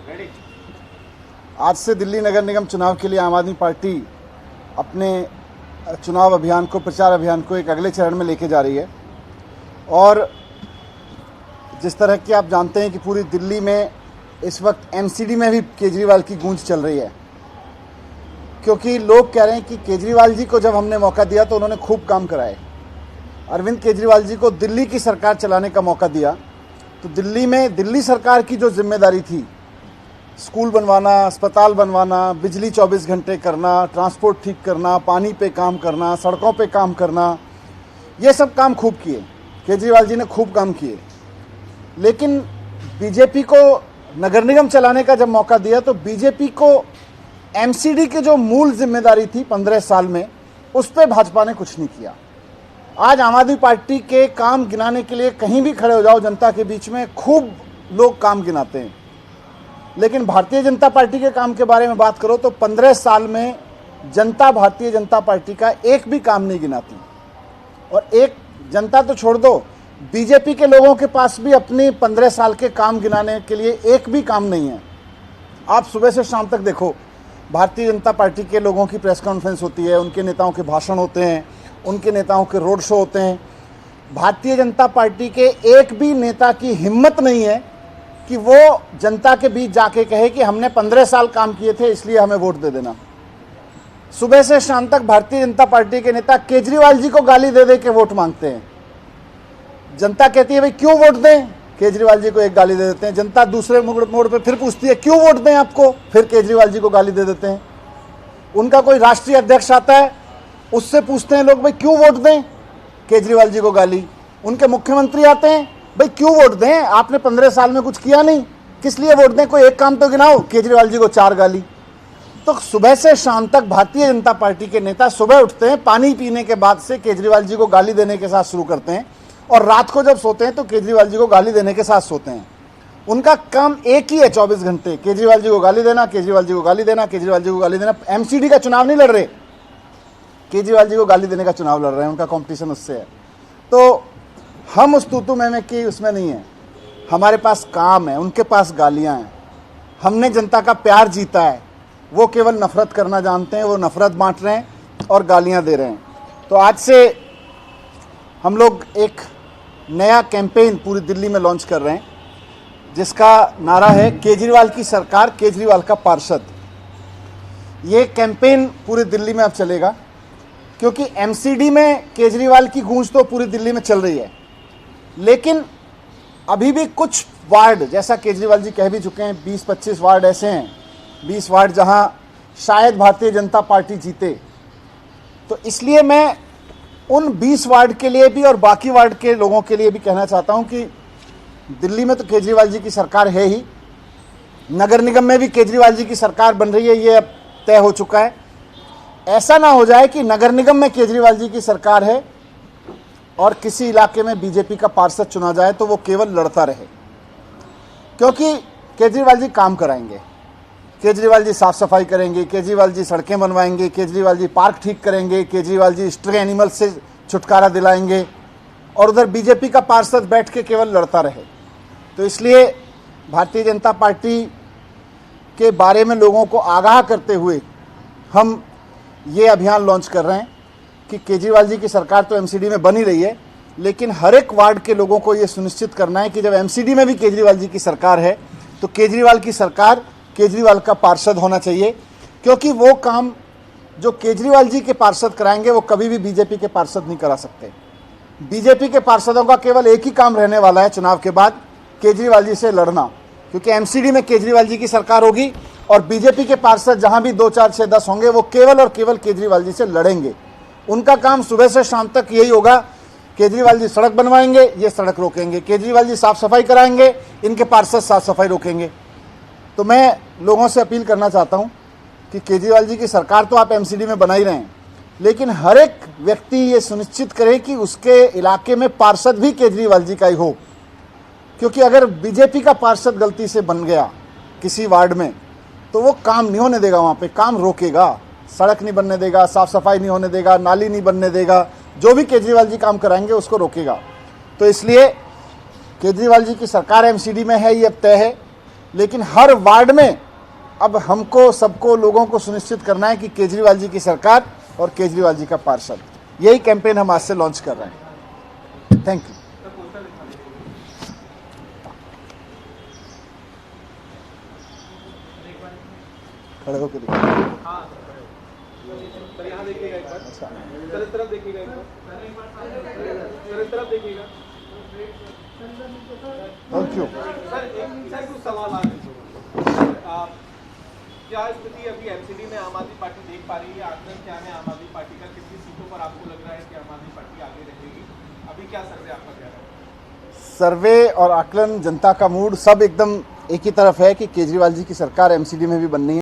आज से दिल्ली नगर निगम चुनाव के लिए आम आदमी पार्टी अपने चुनाव अभियान को, प्रचार अभियान को एक अगले चरण में लेके जा रही है। और जिस तरह की आप जानते हैं कि पूरी दिल्ली में इस वक्त एमसीडी में भी केजरीवाल की गूंज चल रही है, क्योंकि लोग कह रहे हैं कि केजरीवाल जी को जब हमने मौका दिया तो उन्होंने खूब काम कराए। अरविंद केजरीवाल जी को दिल्ली की सरकार चलाने का मौका दिया तो दिल्ली में दिल्ली सरकार की जो जिम्मेदारी थी, स्कूल बनवाना, अस्पताल बनवाना, बिजली 24 घंटे करना, ट्रांसपोर्ट ठीक करना, पानी पे काम करना, सड़कों पे काम करना, ये सब काम खूब किए। केजरीवाल जी ने खूब काम किए। लेकिन बीजेपी को नगर निगम चलाने का जब मौका दिया तो बीजेपी को एमसीडी की जो मूल जिम्मेदारी थी 15 साल में, उस पर भाजपा ने कुछ नहीं किया। आज आम आदमी पार्टी के काम गिनाने के लिए कहीं भी खड़े हो जाओ जनता के बीच में, खूब लोग काम गिनाते हैं। लेकिन भारतीय जनता पार्टी के काम के बारे में बात करो तो 15 साल में जनता भारतीय जनता पार्टी का एक भी काम नहीं गिनाती। और एक जनता तो छोड़ दो, बीजेपी के लोगों के पास भी अपने 15 साल के काम गिनाने के लिए एक भी काम नहीं है। आप सुबह से शाम तक देखो, भारतीय जनता पार्टी के लोगों की प्रेस कॉन्फ्रेंस होती है, उनके नेताओं के भाषण होते हैं, उनके नेताओं के रोड शो होते हैं। भारतीय जनता पार्टी के एक भी नेता की हिम्मत नहीं है कि वो जनता के बीच जाके कहे कि हमने 15 साल काम किए थे इसलिए हमें वोट दे देना। सुबह से शाम तक भारतीय जनता पार्टी के नेता केजरीवाल जी को गाली दे दे के वोट मांगते हैं। जनता कहती है भाई क्यों वोट दें, केजरीवाल जी को एक गाली दे देते हैं। जनता दूसरे मोड़ पे फिर पूछती है क्यों वोट दें आपको, फिर केजरीवाल जी को गाली दे देते हैं। उनका कोई राष्ट्रीय अध्यक्ष आता है, उससे पूछते हैं लोग भाई क्यों वोट दें, केजरीवाल जी को गाली। उनके मुख्यमंत्री आते हैं, भाई क्यों वोट दें, आपने 15 साल में कुछ किया नहीं, किस लिए वोट दें, कोई एक काम तो गिनाओ, केजरीवाल जी को 4 गाली। तो सुबह से शाम तक भारतीय जनता पार्टी के नेता सुबह उठते हैं, पानी पीने के बाद से केजरीवाल जी को गाली देने के साथ शुरू करते हैं, और रात को जब सोते हैं तो केजरीवाल जी को गाली देने के साथ सोते हैं। उनका काम एक ही है 24 घंटे, केजरीवाल जी को गाली देना, केजरीवाल जी को गाली देना, केजरीवाल जी को गाली देना। एमसीडी का चुनाव नहीं लड़ रहे, केजरीवाल जी को गाली देने का चुनाव लड़ रहे हैं, उनका कंपटीशन उससे है। तो हम उस तूतू में कि उसमें नहीं है, हमारे पास काम है, उनके पास गालियां हैं। हमने जनता का प्यार जीता है, वो केवल नफरत करना जानते हैं, वो नफरत बांट रहे हैं और गालियां दे रहे हैं। तो आज से हम लोग एक नया कैंपेन पूरी दिल्ली में लॉन्च कर रहे हैं, जिसका नारा है केजरीवाल की सरकार, केजरीवाल का पार्षद। ये कैंपेन पूरी दिल्ली में अब चलेगा, क्योंकि एमसीडी में केजरीवाल की गूंज तो पूरी दिल्ली में चल रही है, लेकिन अभी भी कुछ वार्ड, जैसा केजरीवाल जी कह भी चुके हैं, 20-25 वार्ड ऐसे हैं, 20 वार्ड जहां शायद भारतीय जनता पार्टी जीते। तो इसलिए मैं उन 20 वार्ड के लिए भी और बाकी वार्ड के लोगों के लिए भी कहना चाहता हूं कि दिल्ली में तो केजरीवाल जी की सरकार है ही, नगर निगम में भी केजरीवाल जी की सरकार बन रही है, ये अब तय हो चुका है। ऐसा ना हो जाए कि नगर निगम में केजरीवाल जी की सरकार है और किसी इलाके में बीजेपी का पार्षद चुना जाए तो वो केवल लड़ता रहे, क्योंकि केजरीवाल जी काम कराएंगे, केजरीवाल जी साफ सफाई करेंगे, केजरीवाल जी सड़कें बनवाएंगे, केजरीवाल जी पार्क ठीक करेंगे, केजरीवाल जी स्ट्रे एनिमल से छुटकारा दिलाएंगे, और उधर बीजेपी का पार्षद बैठ के केवल लड़ता रहे। तो इसलिए भारतीय जनता पार्टी के बारे में लोगों को आगाह करते हुए हम ये अभियान लॉन्च कर रहे हैं कि केजरीवाल जी की सरकार तो एमसीडी में बन ही रही है, लेकिन हर एक वार्ड के लोगों को ये सुनिश्चित करना है कि जब एमसीडी में भी केजरीवाल जी की सरकार है तो केजरीवाल की सरकार केजरीवाल का पार्षद होना चाहिए, क्योंकि वो काम जो केजरीवाल जी के पार्षद कराएंगे वो कभी भी बीजेपी के पार्षद नहीं करा सकते। बीजेपी के पार्षदों का केवल एक ही काम रहने वाला है चुनाव के बाद, केजरीवाल जी से लड़ना, क्योंकि एमसीडी में केजरीवाल जी की सरकार होगी और बीजेपी के पार्षद जहां भी 2, 4, 6, 10 होंगे वो केवल और केवल केजरीवाल जी से लड़ेंगे। उनका काम सुबह से शाम तक यही होगा, केजरीवाल जी सड़क बनवाएंगे, ये सड़क रोकेंगे, केजरीवाल जी साफ सफाई कराएंगे, इनके पार्षद साफ सफाई रोकेंगे। तो मैं लोगों से अपील करना चाहता हूं कि केजरीवाल जी की सरकार तो आप एमसीडी में बना ही रहे हैं, लेकिन हर एक व्यक्ति ये सुनिश्चित करे कि उसके इलाके में पार्षद भी केजरीवाल जी का ही हो, क्योंकि अगर बीजेपी का पार्षद गलती से बन गया किसी वार्ड में तो वो काम नहीं होने देगा, वहाँ पे काम रोकेगा, सड़क नहीं बनने देगा, साफ सफाई नहीं होने देगा, नाली नहीं बनने देगा, जो भी केजरीवाल जी काम कराएंगे उसको रोकेगा। तो इसलिए केजरीवाल जी की सरकार एमसीडी में है, ये अब तय है। लेकिन हर वार्ड में अब हमको सबको लोगों को सुनिश्चित करना है कि केजरीवाल जी की सरकार और केजरीवाल जी का पार्षद, यही कैंपेन हम आज से लॉन्च कर रहे हैं। Thank you. खड़े होकर देखिए। सर यहाँ देखिएगा एक बार। सर इस तरफ देखिएगा एक बार। सर इस तरफ देखिएगा। Thank you. सर कुछ सवाल आ रहे हैं। क्या स्थिति अभी एमसीडी में आम आदमी पार्टी देख पा रही है? आकलन क्या है आम आदमी पार्टी का? कितनी सीटों पर आपको लग रहा है कि आम आदमी पार्टी आगे रहेगी? अभी क्या सर्वे आपका कह रहा है? सर्वे और आकलन, जनता का मूड सब एकदम एक ही तरफ है कि केजरीवाल जी की सरकार एमसीडी में भी बननी है।